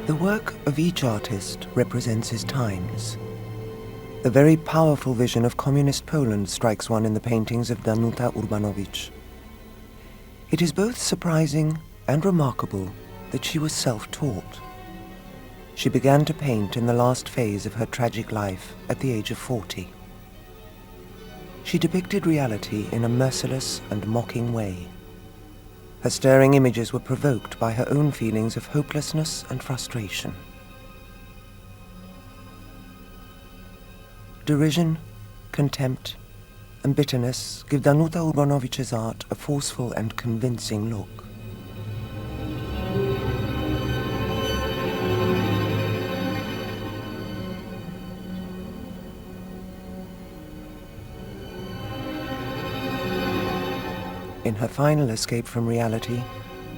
The work of each artist represents his times. A very powerful vision of communist Poland strikes one in the paintings of Danuta Urbanowicz. It is both surprising and remarkable that she was self-taught. She began to paint in the last phase of her tragic life at the age of 40. She depicted reality in a merciless and mocking way. Her stirring images were provoked by her own feelings of hopelessness and frustration. Derision, contempt, and bitterness give Danuta Urbanowicz's art a forceful and convincing look. In her final escape from reality,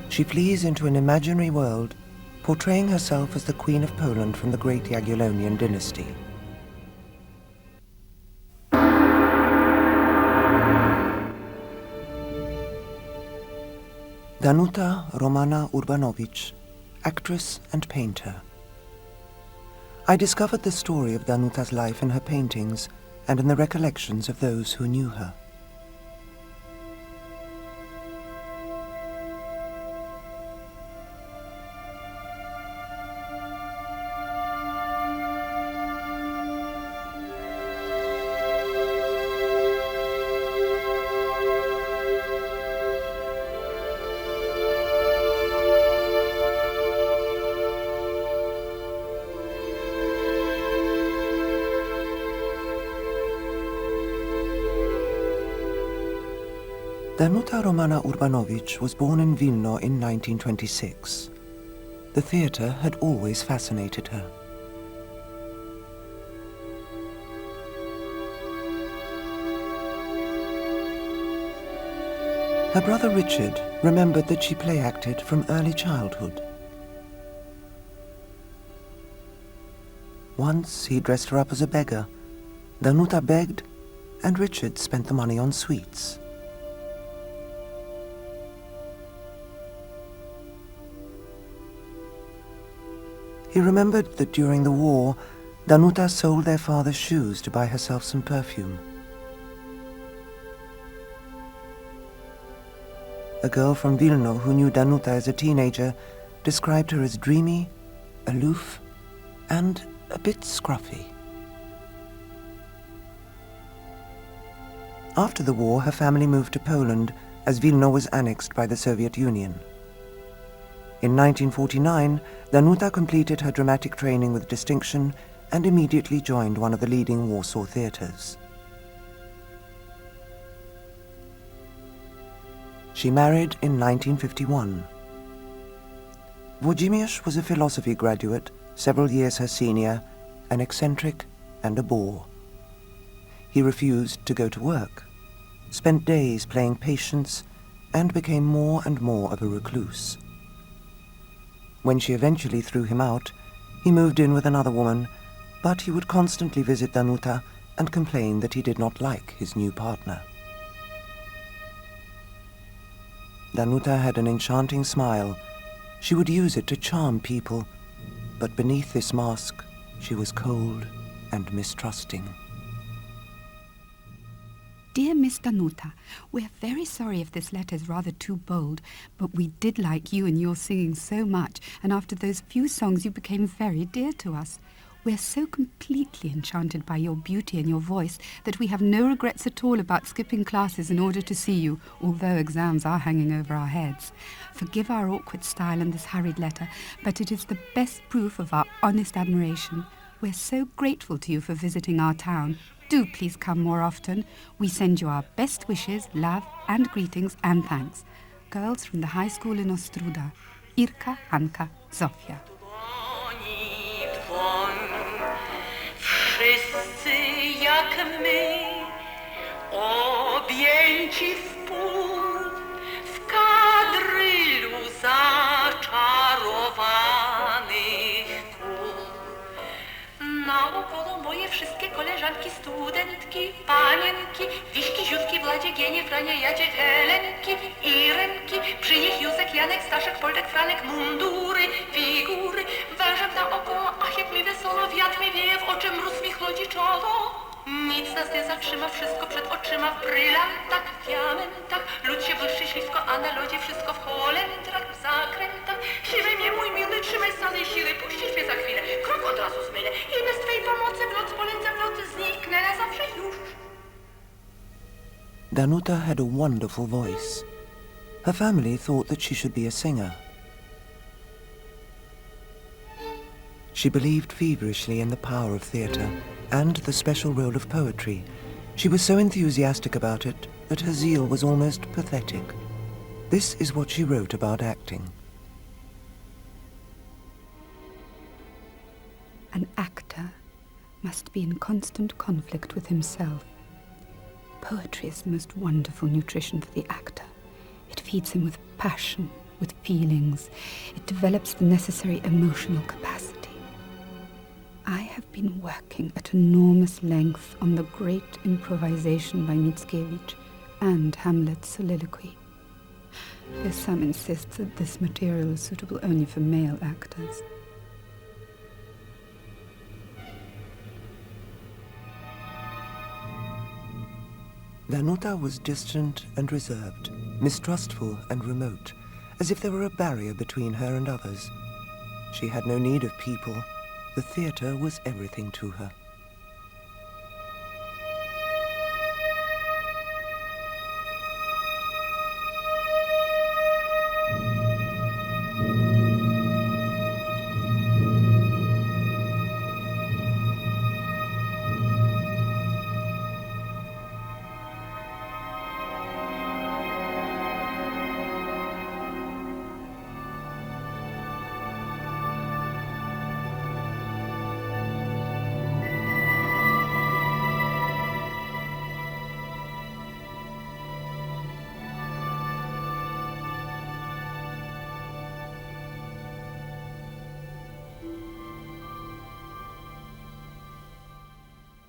she flees into an imaginary world, portraying herself as the Queen of Poland from the great Jagiellonian dynasty. Danuta Romana Urbanowicz, actress and painter. I discovered the story of Danuta's life in her paintings and in the recollections of those who knew her. Danuta Romana Urbanowicz was born in Wilno in 1926. The theatre had always fascinated her. Her brother Richard remembered that she play-acted from early childhood. Once he dressed her up as a beggar. Danuta begged, and Richard spent the money on sweets. He remembered that during the war, Danuta sold their father's shoes to buy herself some perfume. A girl from Wilno who knew Danuta as a teenager described her as dreamy, aloof, and a bit scruffy. After the war, her family moved to Poland as Wilno was annexed by the Soviet Union. In 1949, Danuta completed her dramatic training with distinction and immediately joined one of the leading Warsaw theatres. She married in 1951. Włodzimierz was a philosophy graduate, several years her senior, an eccentric and a bore. He refused to go to work, spent days playing patience, and became more and more of a recluse. When she eventually threw him out, he moved in with another woman, but he would constantly visit Danuta and complain that he did not like his new partner. Danuta had an enchanting smile. She would use it to charm people, but beneath this mask, she was cold and mistrusting. Dear Miss Danuta, we're very sorry if this letter is rather too bold, but we did like you and your singing so much, and after those few songs you became very dear to us. We're so completely enchanted by your beauty and your voice that we have no regrets at all about skipping classes in order to see you, although exams are hanging over our heads. Forgive our awkward style in this hurried letter, but it is the best proof of our honest admiration. We're so grateful to you for visiting our town. Do please come more often. We send you our best wishes, love and greetings and thanks. Girls from the high school in Ostruda. Irka, Anka, Zofia. Wszyscy jak my, objęci wpół, w kadrylu zaczarowanych kół. Naokoło moje wszystkie koleżanki koleżanki, studentki, panienki, wiśki, ziutki, bladzie, gienie, franie, jadzie, helenki, Irenki, przy nich Józek, Janek, Staszek, Poldek, Franek, mundury, figury, wężem naokoło, ach jak mi wesoło, wiatr mi wieje, w oczy mróz mi chłodzi czoło. Nic nas nie zatrzyma, wszystko przed oczyma, w brylantach, diamentach, lud się błyszczy ślisko, a na lodzie wszystko w holendrach, w zakrętach. Siwy mnie, mój miły, trzymaj z całej siły, puścisz mnie za chwilę, krok od razu zmylę i bez twej pomocy w lot spolędzę w lot, zniknę na zawsze już. Danuta had a wonderful voice. Her family thought that she should be a singer. She believed feverishly in the power of theatre and the special role of poetry. She was so enthusiastic about it that her zeal was almost pathetic. This is what she wrote about acting. An actor must be in constant conflict with himself. Poetry is the most wonderful nutrition for the actor. It feeds him with passion, with feelings. It develops the necessary emotional capacity. I have been working at enormous length on the great improvisation by Mickiewicz and Hamlet's soliloquy. Though some insist that this material is suitable only for male actors. Danuta was distant and reserved, mistrustful and remote, as if there were a barrier between her and others. She had no need of people. The theatre was everything to her.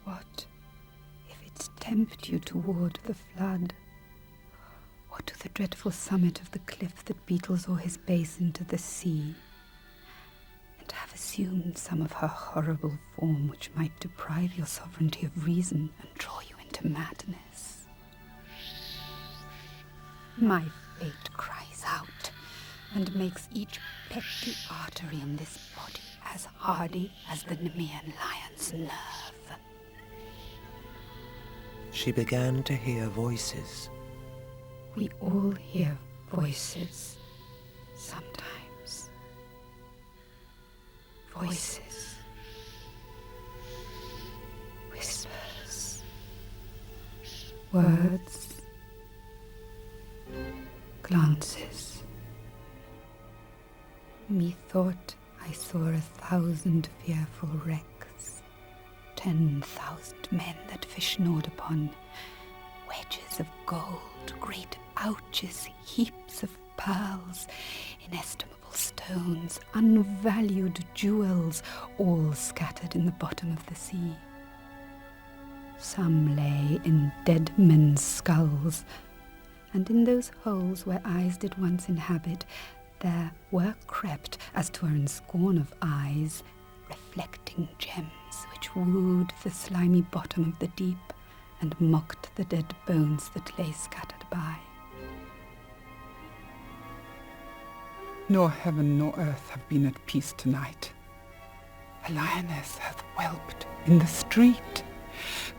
What if it tempt you toward the flood, or to the dreadful summit of the cliff that beetles o'er his base into the sea, and have assumed some of her horrible form which might deprive your sovereignty of reason and draw you into madness? My fate cries out and makes each petty artery in this body as hardy as the Nemean lion's nerve. She began to hear voices. We all hear voices, sometimes. Voices. Whispers. Words. Glances. Methought I saw 1,000 fearful wrecks, 10,000 men that fish gnawed upon, wedges of gold, great ouches, heaps of pearls, inestimable stones, unvalued jewels, all scattered in the bottom of the sea. Some lay in dead men's skulls, and in those holes where eyes did once inhabit, there were crept, as 'twere in scorn of eyes, reflecting gems which wooed the slimy bottom of the deep and mocked the dead bones that lay scattered by. Nor heaven nor earth have been at peace tonight. A lioness hath whelped in the street.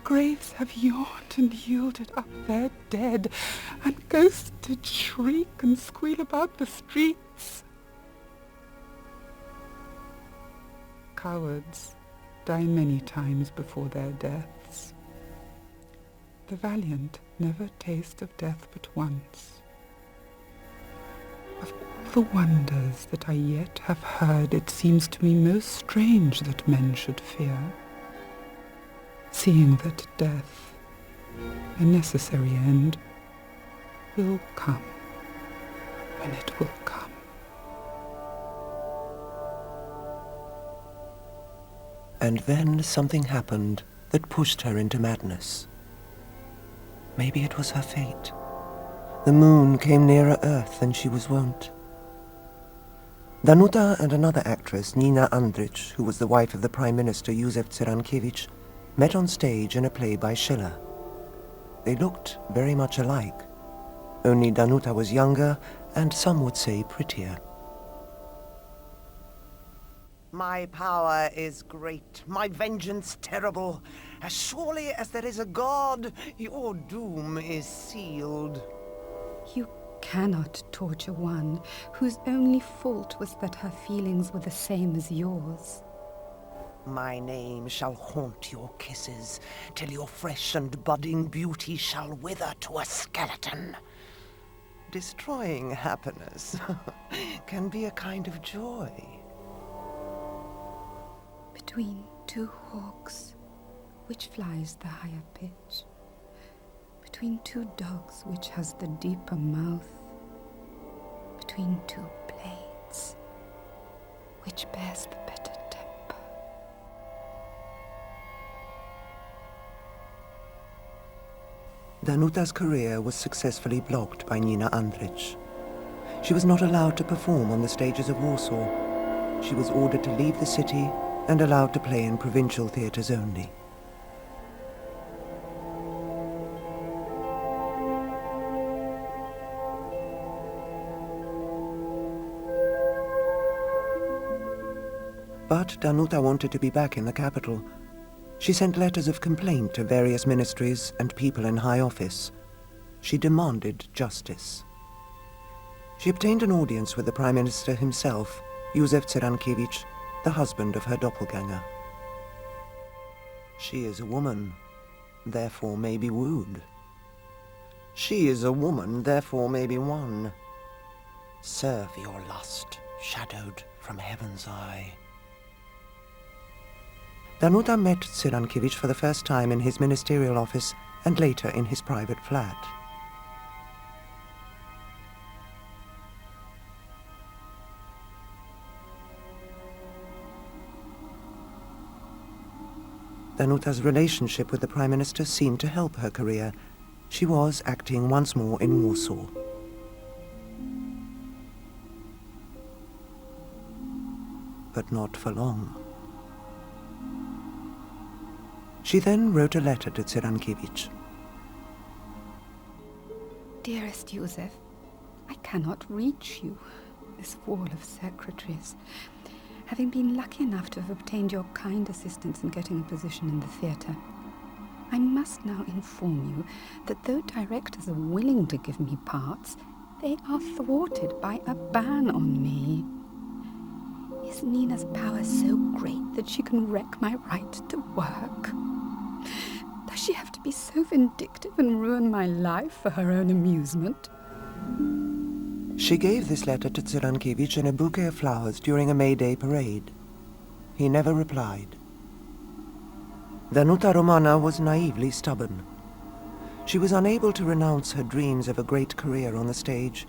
Graves have yawned and yielded up their dead, and ghosts did shriek and squeal about the streets. Cowards die many times before their deaths. The valiant never taste of death but once. Of all the wonders that I yet have heard, it seems to me most strange that men should fear, seeing that death, a necessary end, will come when it will come. And then something happened that pushed her into madness. Maybe it was her fate. The moon came nearer Earth than she was wont. Danuta and another actress, Nina Andrich, who was the wife of the Prime Minister Józef Cyrankiewicz, met on stage in a play by Schiller. They looked very much alike, only Danuta was younger and some would say prettier. My power is great, my vengeance terrible. As surely as there is a God, your doom is sealed. You cannot torture one whose only fault was that her feelings were the same as yours. My name shall haunt your kisses, till your fresh and budding beauty shall wither to a skeleton. Destroying happiness can be a kind of joy. Between two hawks, which flies the higher pitch? Between two dogs, which has the deeper mouth? Between two blades, which bears the better temper? Danuta's career was successfully blocked by Nina Andrich. She was not allowed to perform on the stages of Warsaw. She was ordered to leave the city and allowed to play in provincial theatres only. But Danuta wanted to be back in the capital. She sent letters of complaint to various ministries and people in high office. She demanded justice. She obtained an audience with the Prime Minister himself, Józef Cyrankiewicz, the husband of her doppelganger. She is a woman, therefore may be wooed. She is a woman, therefore may be won. Serve your lust, shadowed from heaven's eye. Danuta met Cyrankiewicz for the first time in his ministerial office and later in his private flat. Danuta's relationship with the Prime Minister seemed to help her career. She was acting once more in Warsaw. But not for long. She then wrote a letter to Cyrankiewicz. Dearest Józef, I cannot reach you, this wall of secretaries. Having been lucky enough to have obtained your kind assistance in getting a position in the theatre, I must now inform you that though directors are willing to give me parts, they are thwarted by a ban on me. Is Nina's power so great that she can wreck my right to work? Does she have to be so vindictive and ruin my life for her own amusement? She gave this letter to Cyrankiewicz in a bouquet of flowers during a May Day parade. He never replied. Danuta Romana was naively stubborn. She was unable to renounce her dreams of a great career on the stage.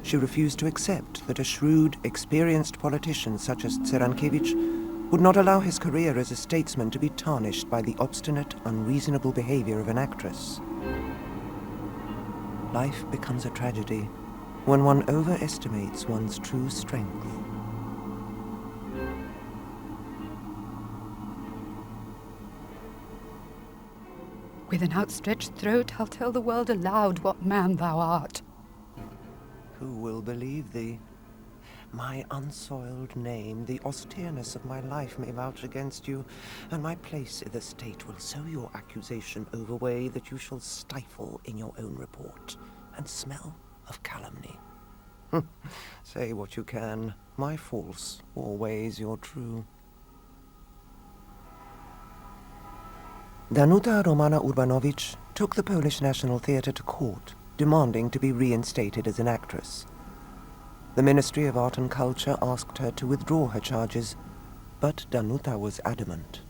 She refused to accept that a shrewd, experienced politician such as Cyrankiewicz would not allow his career as a statesman to be tarnished by the obstinate, unreasonable behavior of an actress. Life becomes a tragedy when one overestimates one's true strength. With an outstretched throat, I'll tell the world aloud what man thou art. Who will believe thee? My unsoiled name, the austereness of my life may vouch against you, and my place in the state will so your accusation overweigh that you shall stifle in your own report and smell of calumny. Say what you can, my false always your true. Danuta Romana Urbanowicz took the Polish National Theatre to court, demanding to be reinstated as an actress. The Ministry of Art and Culture asked her to withdraw her charges, but Danuta was adamant.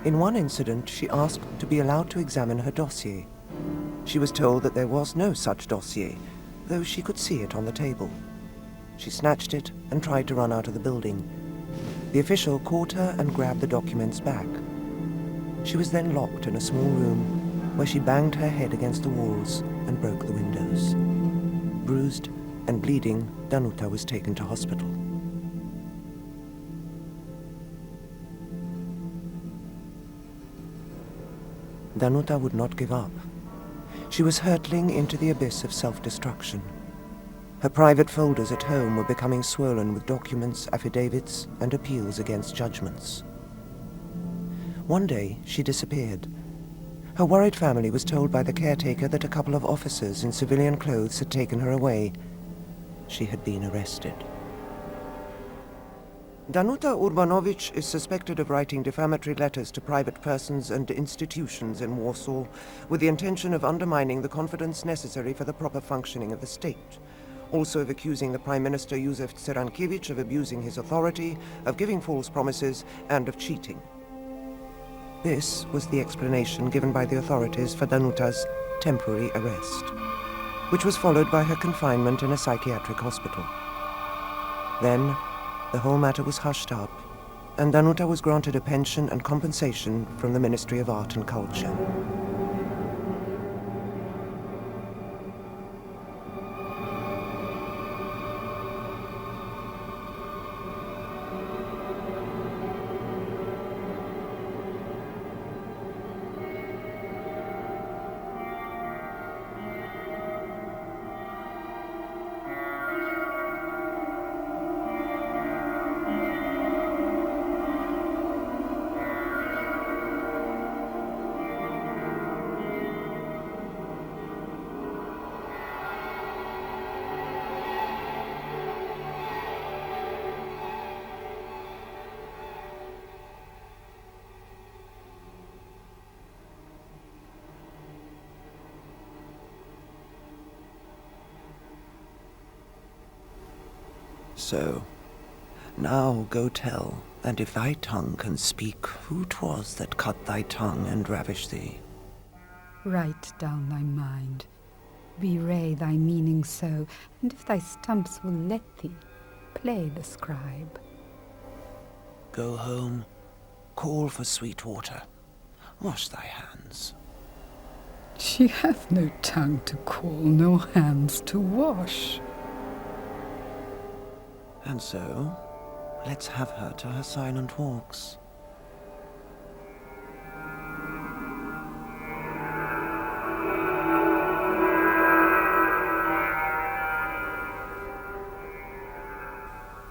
In one incident, she asked to be allowed to examine her dossier. She was told that there was no such dossier, though she could see it on the table. She snatched it and tried to run out of the building. The official caught her and grabbed the documents back. She was then locked in a small room where she banged her head against the walls and broke the windows. Bruised and bleeding, Danuta was taken to hospital. Danuta would not give up. She was hurtling into the abyss of self-destruction. Her private folders at home were becoming swollen with documents, affidavits, and appeals against judgments. One day, she disappeared. Her worried family was told by the caretaker that a couple of officers in civilian clothes had taken her away. She had been arrested. Danuta Urbanowicz is suspected of writing defamatory letters to private persons and institutions in Warsaw with the intention of undermining the confidence necessary for the proper functioning of the state. Also of accusing the Prime Minister Józef Cyrankiewicz of abusing his authority, of giving false promises, and of cheating. This was the explanation given by the authorities for Danuta's temporary arrest, which was followed by her confinement in a psychiatric hospital. Then, the whole matter was hushed up, and Danuta was granted a pension and compensation from the Ministry of Art and Culture. So, now go tell, and if thy tongue can speak, who 'twas that cut thy tongue and ravished thee. Write down thy mind, bewray thy meaning so, and if thy stumps will let thee, play the scribe. Go home, call for sweet water, wash thy hands. She hath no tongue to call, no hands to wash. And so, let's have her to her silent walks.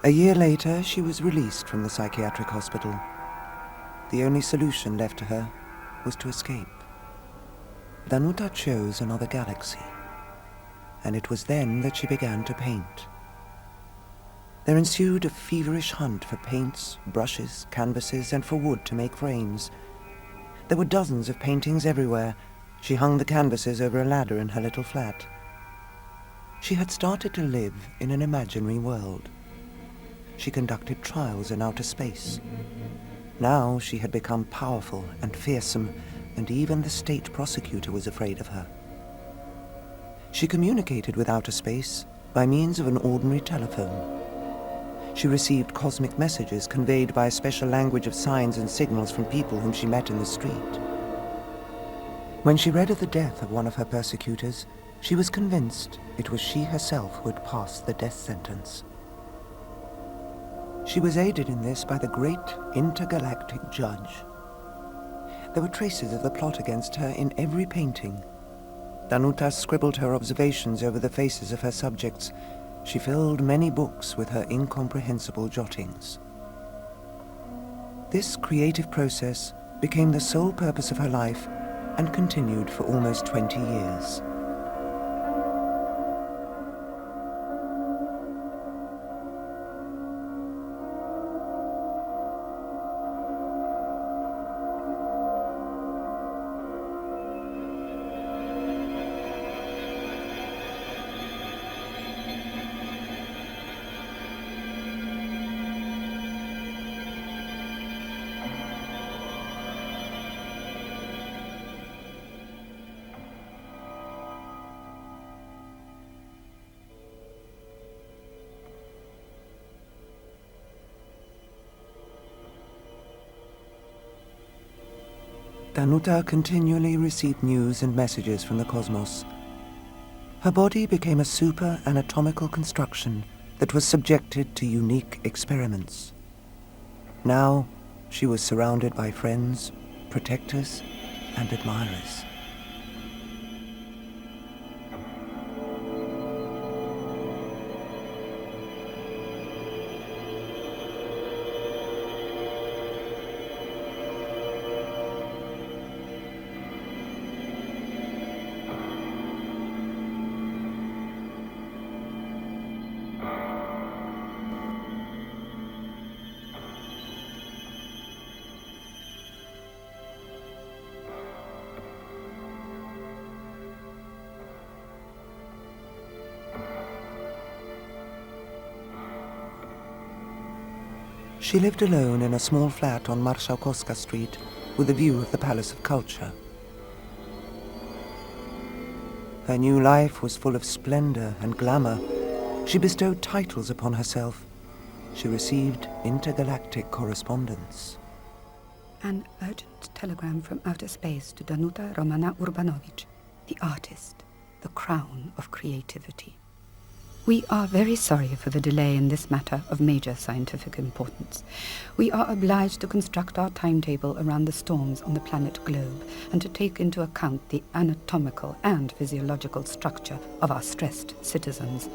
A year later, she was released from the psychiatric hospital. The only solution left to her was to escape. Danuta chose another galaxy, and it was then that she began to paint. There ensued a feverish hunt for paints, brushes, canvases, and for wood to make frames. There were dozens of paintings everywhere. She hung the canvases over a ladder in her little flat. She had started to live in an imaginary world. She conducted trials in outer space. Now she had become powerful and fearsome, and even the state prosecutor was afraid of her. She communicated with outer space by means of an ordinary telephone. She received cosmic messages conveyed by a special language of signs and signals from people whom she met in the street. When she read of the death of one of her persecutors, she was convinced it was she herself who had passed the death sentence. She was aided in this by the great intergalactic judge. There were traces of the plot against her in every painting. Danuta scribbled her observations over the faces of her subjects. She filled many books with her incomprehensible jottings. This creative process became the sole purpose of her life and continued for almost 20 years. Danuta continually received news and messages from the cosmos. Her body became a super-anatomical construction that was subjected to unique experiments. Now, she was surrounded by friends, protectors, and admirers. She lived alone in a small flat on Marszałkowska Street with a view of the Palace of Culture. Her new life was full of splendor and glamour. She bestowed titles upon herself. She received intergalactic correspondence. An urgent telegram from outer space to Danuta Urbanowicz, the artist, the crown of creativity. We are very sorry for the delay in this matter of major scientific importance. We are obliged to construct our timetable around the storms on the planet globe and to take into account the anatomical and physiological structure of our stressed citizens.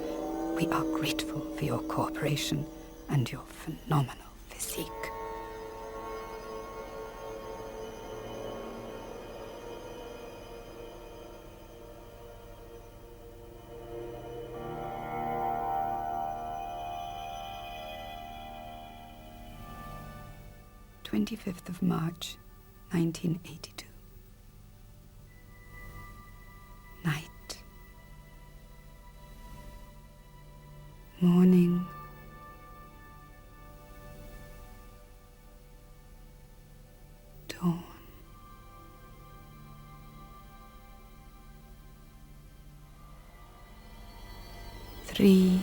We are grateful for your cooperation and your phenomenal physique. March 1982. Night. Morning. Dawn. Three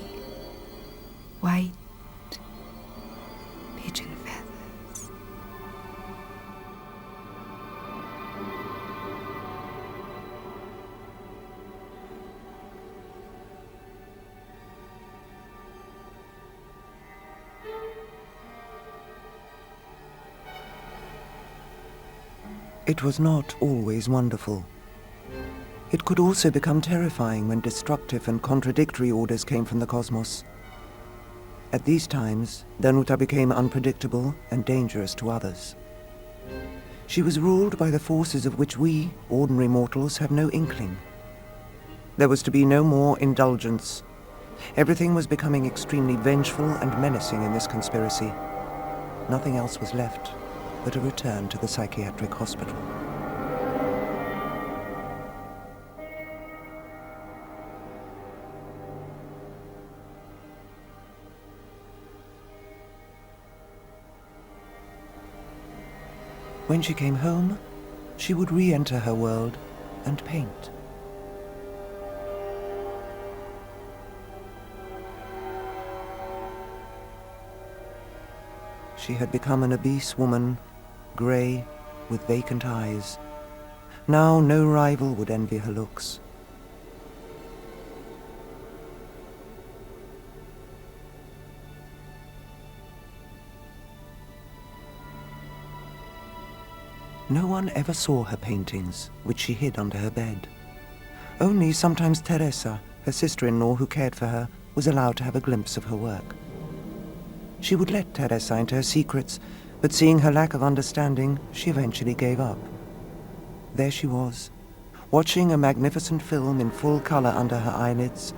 white pigeon feathers. It was not always wonderful. It could also become terrifying when destructive and contradictory orders came from the cosmos. At these times, Danuta became unpredictable and dangerous to others. She was ruled by the forces of which we, ordinary mortals, have no inkling. There was to be no more indulgence. Everything was becoming extremely vengeful and menacing in this conspiracy. Nothing else was left but a return to the psychiatric hospital. When she came home, she would re-enter her world and paint. She had become an obese woman, grey, with vacant eyes. Now no rival would envy her looks. No one ever saw her paintings, which she hid under her bed. Only sometimes Teresa, her sister-in-law who cared for her, was allowed to have a glimpse of her work. She would let Teresa into her secrets, but seeing her lack of understanding, she eventually gave up. There she was, watching a magnificent film in full color under her eyelids,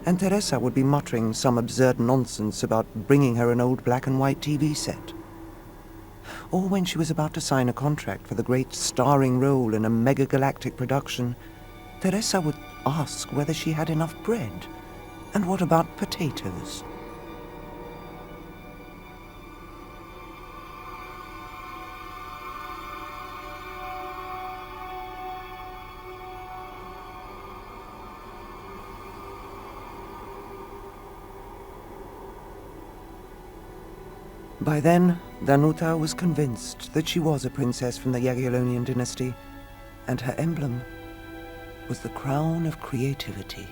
and Teresa would be muttering some absurd nonsense about bringing her an old black and white TV set. Or when she was about to sign a contract for the great starring role in a mega-galactic production, Teresa would ask whether she had enough bread, and what about potatoes? By then, Danuta was convinced that she was a princess from the Jagiellonian dynasty, and her emblem was the crown of creativity.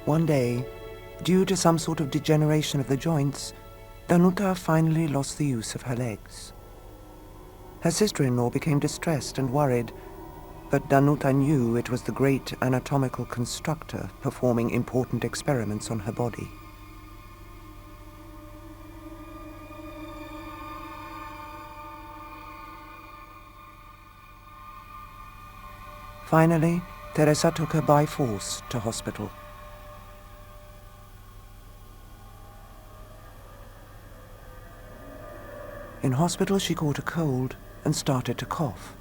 One day, due to some sort of degeneration of the joints, Danuta finally lost the use of her legs. Her sister-in-law became distressed and worried, but Danuta knew it was the great anatomical constructor performing important experiments on her body. Finally, Teresa took her by force to hospital. In hospital, she caught a cold and started to cough.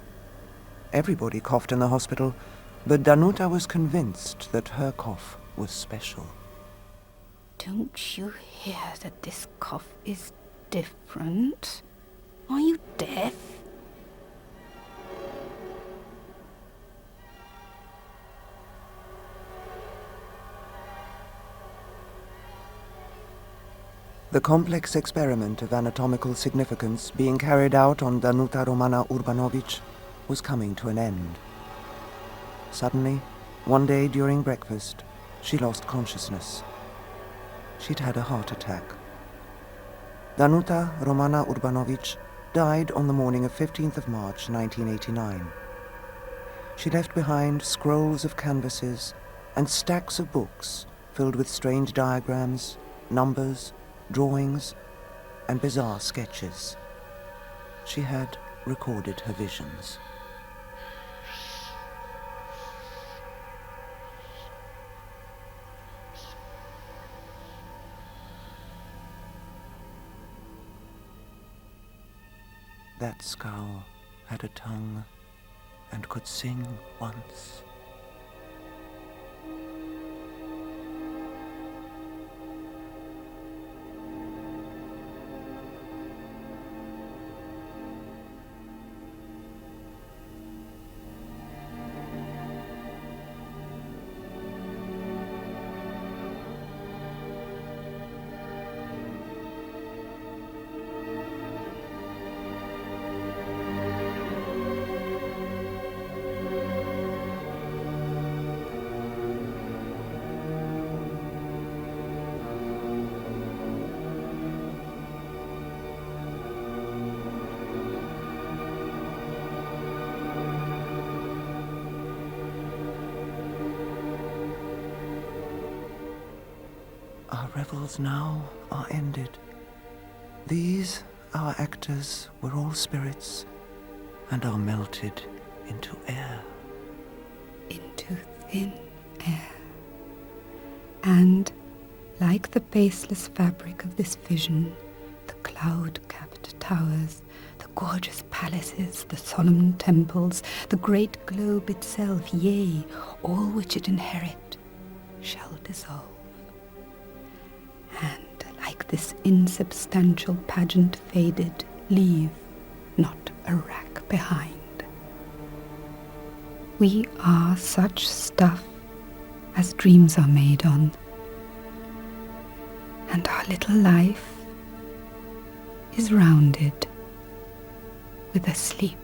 Everybody coughed in the hospital, but Danuta was convinced that her cough was special. Don't you hear that this cough is different? Are you deaf? The complex experiment of anatomical significance being carried out on Danuta Urbanowicz was coming to an end. Suddenly, one day during breakfast, she lost consciousness. She'd had a heart attack. Danuta Urbanowicz died on the morning of 15th of March, 1989. She left behind scrolls of canvases and stacks of books filled with strange diagrams, numbers, drawings, and bizarre sketches. She had recorded her visions. That skull had a tongue and could sing once. Our revels now are ended. These, our actors, were all spirits, and are melted into air. Into thin air. And, like the baseless fabric of this vision, the cloud-capped towers, the gorgeous palaces, the solemn temples, the great globe itself, yea, all which it inherit, shall dissolve. And, like this insubstantial pageant faded, leave not a rack behind. We are such stuff as dreams are made on, and our little life is rounded with a sleep.